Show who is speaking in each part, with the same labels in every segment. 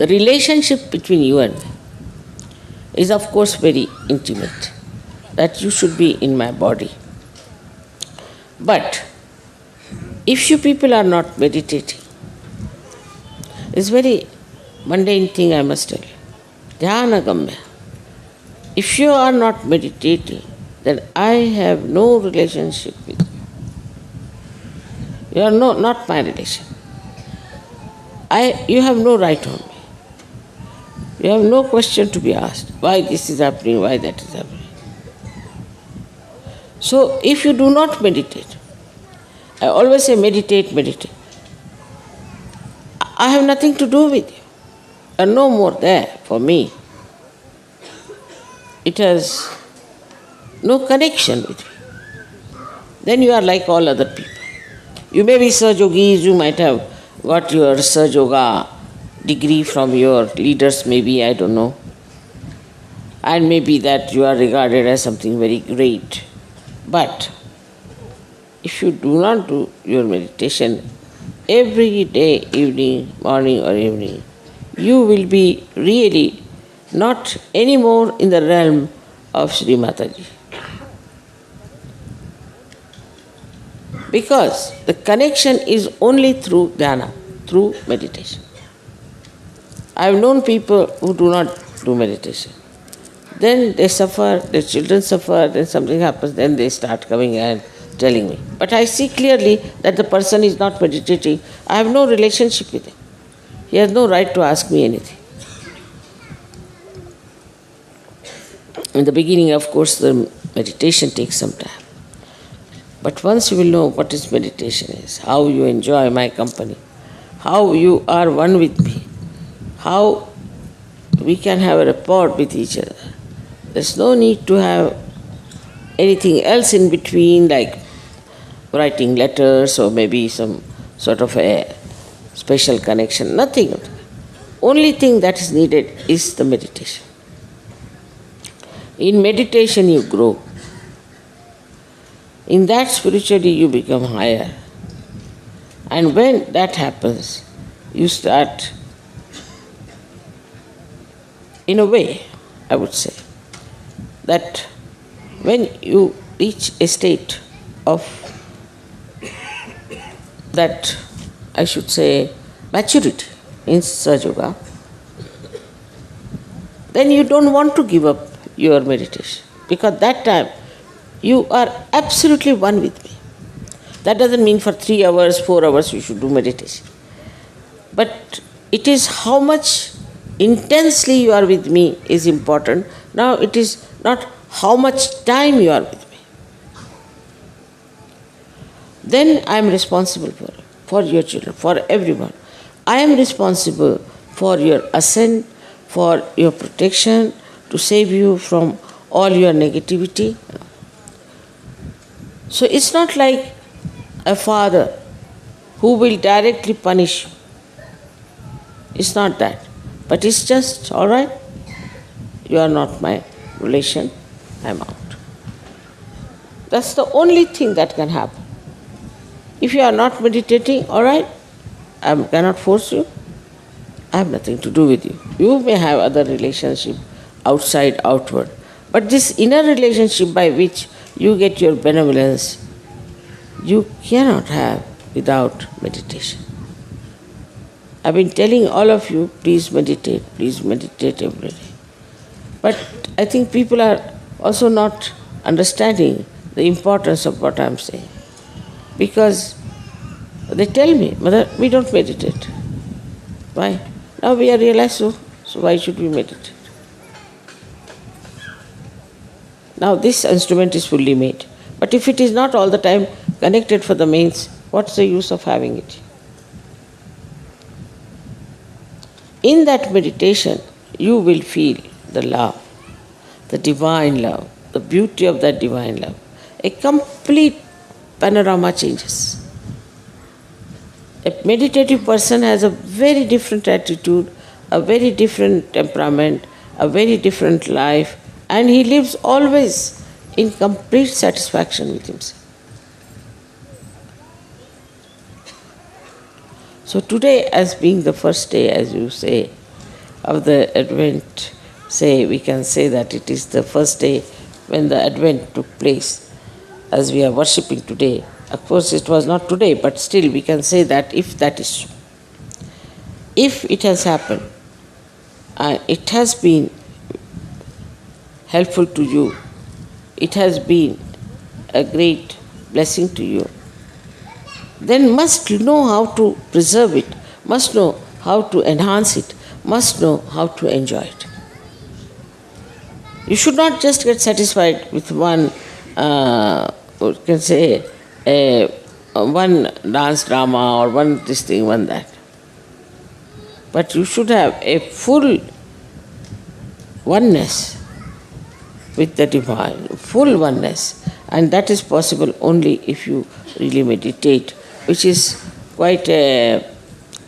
Speaker 1: The relationship between you and me is of course very intimate, that you should be in my body. But if you people are not meditating, it's very mundane thing I must tell you. Dhyanagamya. If you are not meditating, then I have no relationship with you. You are not my relation. You have no right on me. You have no question to be asked. Why this is happening, why that is happening. So if you do not meditate, I always say meditate, meditate. I have nothing to do with you. You are no more there for me. It has no connection with me. Then you are like all other people. You may be SahajaYogis, you might have got your SahajaYoga degree from your leaders, maybe, I don't know. And maybe that you are regarded as something very great. But if you do not do your meditation every day, evening, morning or evening, you will be really not anymore in the realm of Shri Mataji. Because the connection is only through dhyana, through meditation. I have known people who do not do meditation. Then they suffer, their children suffer, then something happens, then they start coming and telling me. But I see clearly that the person is not meditating. I have no relationship with him. He has no right to ask me anything. In the beginning, of course, the meditation takes some time. But once you will know what is meditation is, how you enjoy my company, how you are one with me, how we can have a rapport with each other. There's no need to have anything else in between, like writing letters or maybe some sort of a special connection. Nothing. Only thing that is needed is the meditation. In meditation you grow. In that spiritually you become higher. And when that happens, you start, in a way, I would say, that when you reach a state of that, I should say, maturity in SahajaYoga, then you don't want to give up your meditation. Because that time you are absolutely one with me. That doesn't mean for 3 hours, 4 hours you should do meditation. But it is how much intensely you are with me is important. Now it is not how much time you are with me. Then I am responsible for your children, for everyone. I am responsible for your ascent, for your protection, to save you from all your negativity. So it's not like a father who will directly punish you. It's not that. But it's just, all right, you are not my relation, I'm out. That's the only thing that can happen. If you are not meditating, all right, I cannot force you. I have nothing to do with you. You may have other relationship outside, outward. But this inner relationship by which you get your benevolence, you cannot have without meditation. I've been telling all of you, please meditate every day. But I think people are also not understanding the importance of what I'm saying. Because they tell me, Mother, we don't meditate. Why? Now we are realized so why should we meditate? Now this instrument is fully made. But if it is not all the time connected for the mains, what's the use of having it? In that meditation, you will feel the love, the divine love, the beauty of that divine love. A complete panorama changes. A meditative person has a very different attitude, a very different temperament, a very different life, and he lives always in complete satisfaction with himself. So today, as being the first day, as you say, of the Advent, we can say that it is the first day when the Advent took place, as we are worshipping today. Of course, it was not today, but still we can say that if that is so. If it has happened, it has been helpful to you, it has been a great blessing to you, then must know how to preserve it, must know how to enhance it, must know how to enjoy it. You should not just get satisfied with one, one dance drama or one this thing, one that. But you should have a full oneness with the divine, full oneness. And that is possible only if you really meditate, which is quite an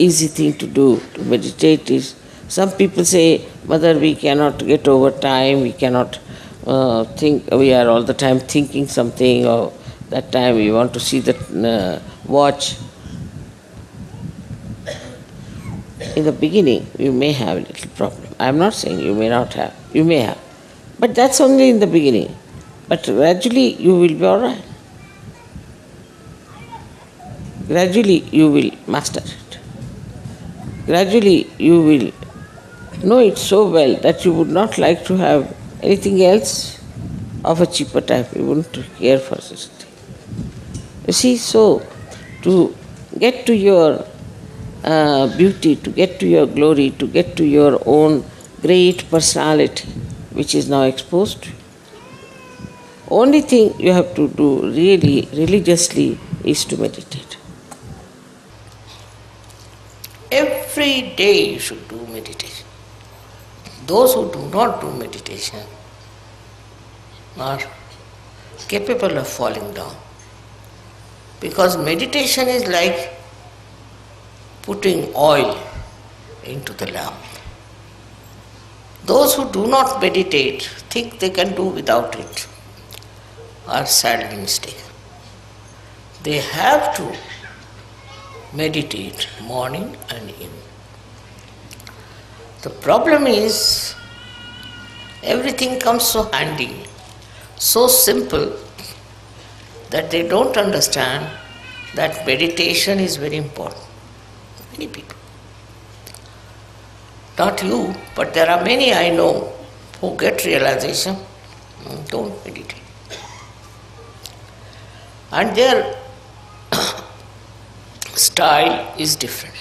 Speaker 1: easy thing to do. To meditate is, some people say, Mother, we cannot get over time, we cannot think, we are all the time thinking something, or that time we want to see the watch. In the beginning, you may have a little problem. I am not saying you may not have, you may have. But that's only in the beginning. But gradually you will be all right. Gradually you will master it. Gradually you will know it so well that you would not like to have anything else of a cheaper type. You wouldn't care for such a thing. You see, so to get to your beauty, to get to your glory, to get to your own great personality, which is now exposed, only thing you have to do really religiously is to meditate.
Speaker 2: Every day you should do meditation. Those who do not do meditation are capable of falling down. Because meditation is like putting oil into the lamp. Those who do not meditate, think they can do without it, are sadly mistaken. They have to meditate morning and evening. The problem is, everything comes so handy, so simple, that they don't understand that meditation is very important. Many people. Not you, but there are many I know who get realization, don't meditate. And their style is different.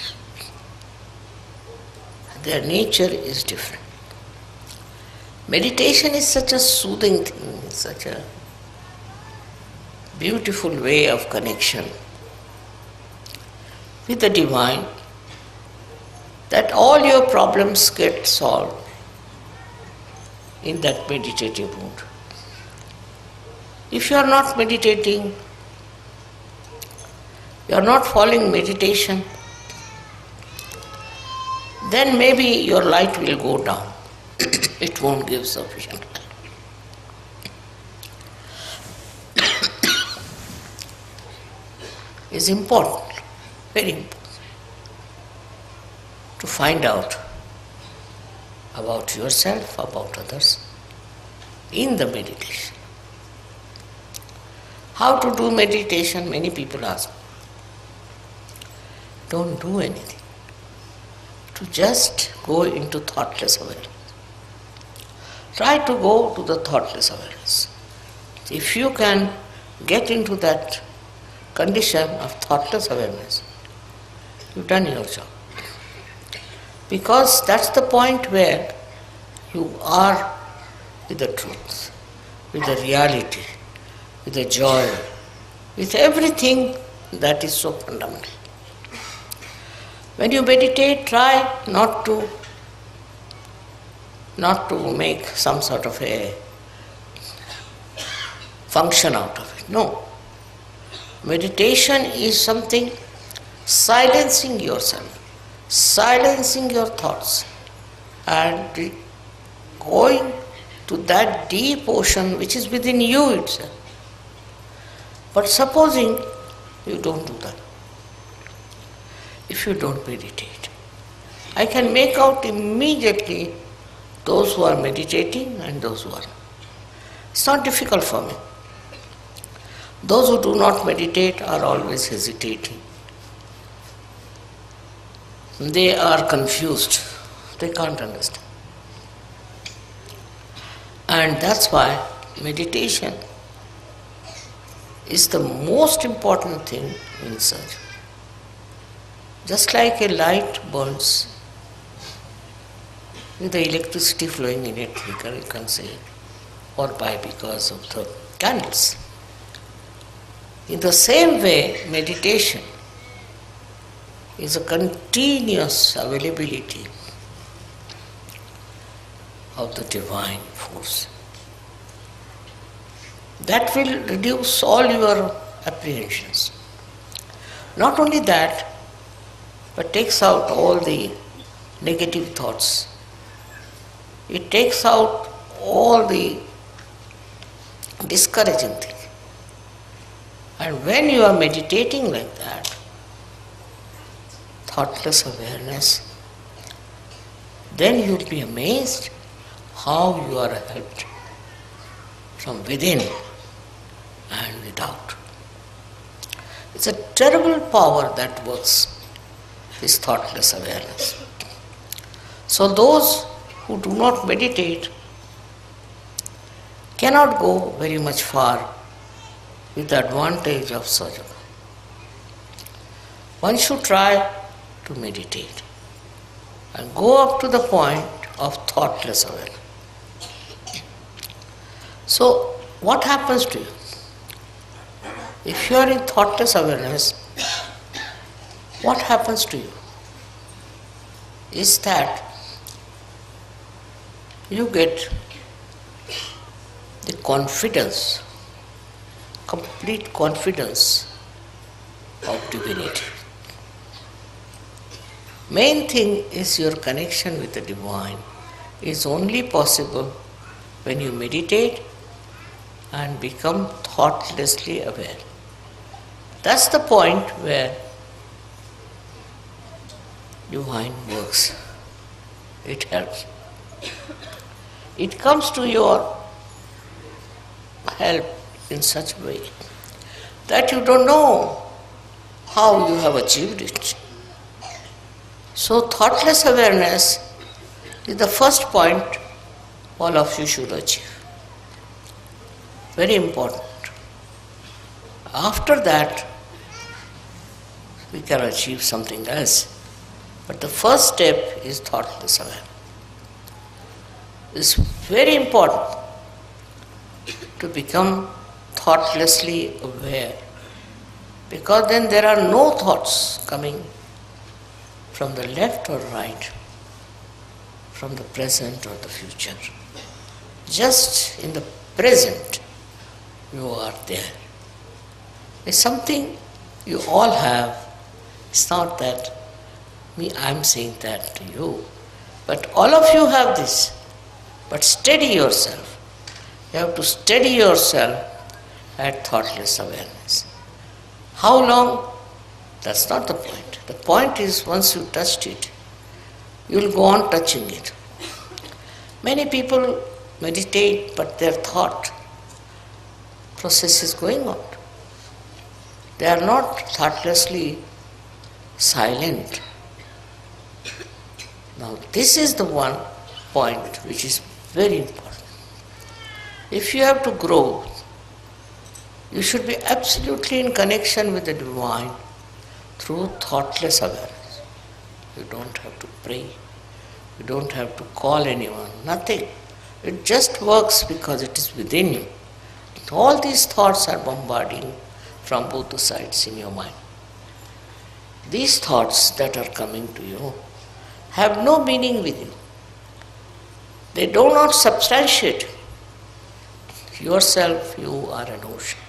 Speaker 2: Their nature is different. Meditation is such a soothing thing, such a beautiful way of connection with the divine, that all your problems get solved in that meditative mood. If you are not meditating, you are not following meditation, then maybe your light will go down. It won't give sufficient light. It's important, very important, to find out about yourself, about others, in the meditation. How to do meditation? Many people ask. Don't do anything. To just go into thoughtless awareness. Try to go to the thoughtless awareness. If you can get into that condition of thoughtless awareness, you've done your job. Because that's the point where you are with the truth, with the reality, with the joy, with everything that is so fundamental. When you meditate, try not to make some sort of a function out of it. No. Meditation is something silencing yourself, silencing your thoughts, and going to that deep ocean which is within you itself. But supposing you don't do that, if you don't meditate, I can make out immediately those who are meditating and those who are. It's not difficult for me. Those who do not meditate are always hesitating. They are confused. They can't understand. And that's why meditation is the most important thing in search. Just like a light burns with the electricity flowing in it, you can say, or by because of the candles. In the same way, meditation is a continuous availability of the divine force. That will reduce all your apprehensions. Not only that, but takes out all the negative thoughts. It takes out all the discouraging things. And when you are meditating like that, thoughtless awareness, then you will be amazed how you are helped from within and without. It's a terrible power that works, this thoughtless awareness. So those who do not meditate cannot go very much far with the advantage of SahajaYoga. One should try to meditate and go up to the point of thoughtless awareness. So, what happens to you? If you are in thoughtless awareness, what happens to you is that you get the confidence, complete confidence of divinity. Main thing is your connection with the divine is only possible when you meditate and become thoughtlessly aware. That's the point where divine works. It helps. It comes to your help in such a way that you don't know how you have achieved it. So thoughtless awareness is the first point all of you should achieve. Very important. After that, we can achieve something else. But the first step is thoughtless awareness. It's very important to become thoughtlessly aware, because then there are no thoughts coming from the left or right, from the present or the future. Just in the present, you are there. It's something you all have. It's not that I'm saying that to you, but all of you have this. But steady yourself. You have to steady yourself at thoughtless awareness. How long? That's not the point. The point is once you touched it, you will go on touching it. Many people meditate, but their thought process is going on. They are not thoughtlessly silent. Now, this is the one point which is very important. If you have to grow, you should be absolutely in connection with the divine through thoughtless awareness. You don't have to pray. You don't have to call anyone. Nothing. It just works because it is within you. All these thoughts are bombarding from both the sides in your mind. These thoughts that are coming to you have no meaning with you. They do not substantiate yourself. You are an ocean.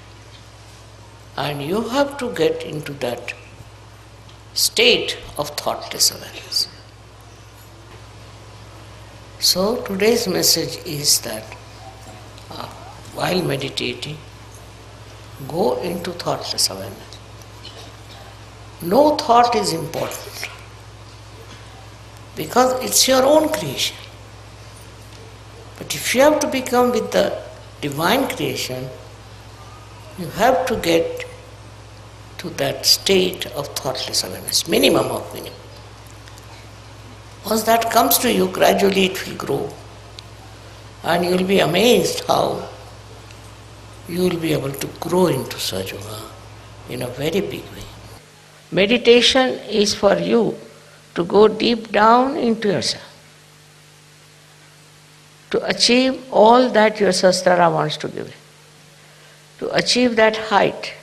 Speaker 2: And you have to get into that state of thoughtless awareness. So today's message is that while meditating, go into thoughtless awareness. No thought is important. because it's your own creation. But if you have to become with the divine creation, you have to get to that state of thoughtless awareness, minimum of minimum. Once that comes to you, gradually it will grow. And you will be amazed how you will be able to grow into SahajaYoga in a very big way. Meditation is for you to go deep down into yourself, to achieve all that your Sahasrara wants to give you, to achieve that height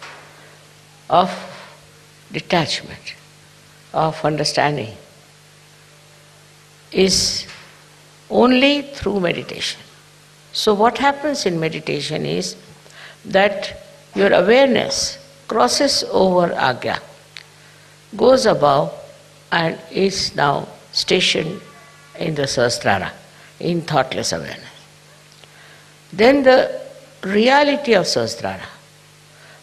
Speaker 2: of detachment, of understanding, is only through meditation. So what happens in meditation is that your awareness crosses over Agya, goes above and is now stationed in the Sahasrara, in thoughtless awareness. Then the reality of Sahasrara,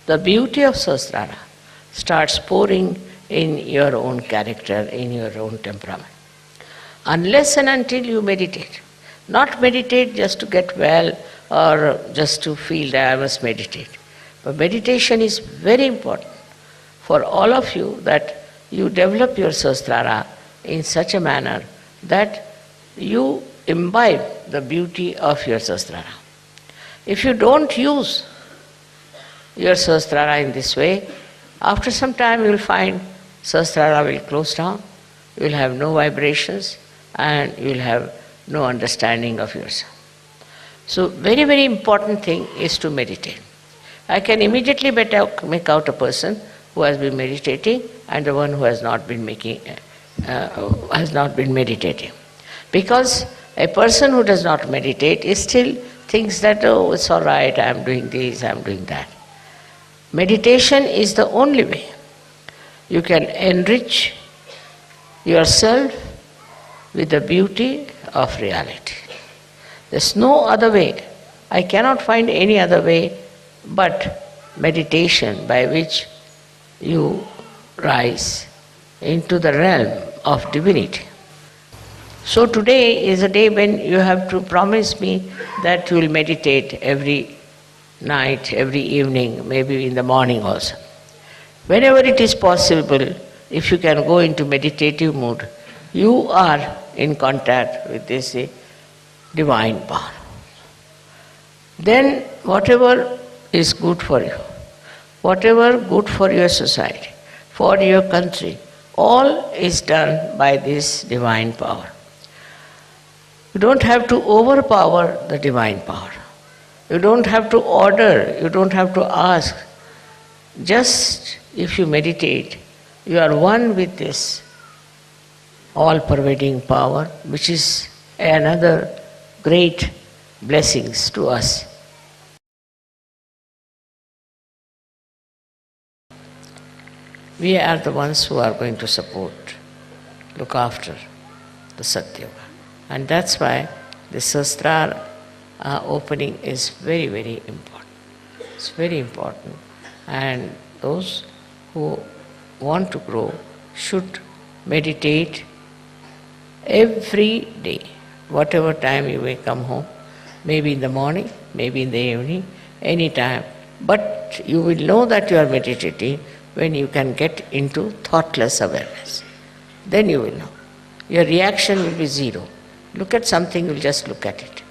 Speaker 2: the beauty of Sahasrara starts pouring in your own character, in your own temperament. Unless and until you meditate, not meditate just to get well or just to feel that I must meditate. But meditation is very important for all of you, that you develop your Sahasrara in such a manner that you imbibe the beauty of your Sahasrara. If you don't use your Sahasrara in this way, after some time you will find Sahasrara will close down, you will have no vibrations and you will have no understanding of yourself. So very, very important thing is to meditate. I can immediately make out a person who has been meditating and the one who has not been meditating. Because a person who does not meditate is still thinks that, oh, it's all right, I am doing this, I am doing that. Meditation is the only way you can enrich yourself with the beauty of reality. There's no other way. I cannot find any other way but meditation, by which you rise into the realm of divinity. So today is a day when you have to promise me that you will meditate every night, every evening, maybe in the morning also. Whenever it is possible, if you can go into meditative mood, you are in contact with this divine power. Then whatever is good for you, whatever good for your society, for your country, all is done by this divine power. You don't have to overpower the divine power. You don't have to order, you don't have to ask. Just if you meditate, you are one with this all-pervading power, which is another great blessings to us. We are the ones who are going to support, look after the SahajaYoga. And that's why the Sahasrara opening is very, very important. It's very important. And those who want to grow should meditate every day, whatever time you may come home, maybe in the morning, maybe in the evening, any time. But you will know that you are meditating when you can get into thoughtless awareness. Then you will know. Your reaction will be zero. Look at something, you will just look at it.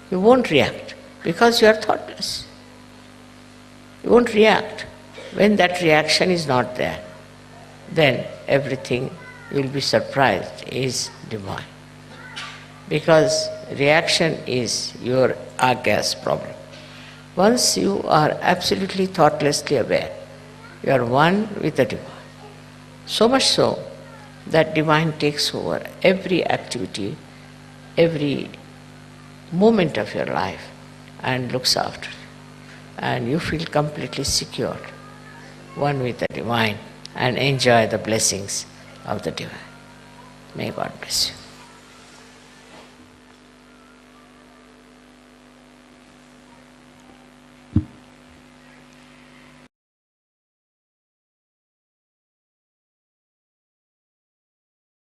Speaker 2: You won't react because you are thoughtless. You won't react. When that reaction is not there, then everything, you will be surprised, is divine. Because reaction is your agas problem. Once you are absolutely thoughtlessly aware, you are one with the divine. So much so that divine takes over every activity, every moment of your life and looks after it. And you feel completely secured, one with the divine, and enjoy the blessings of the divine. May God bless you.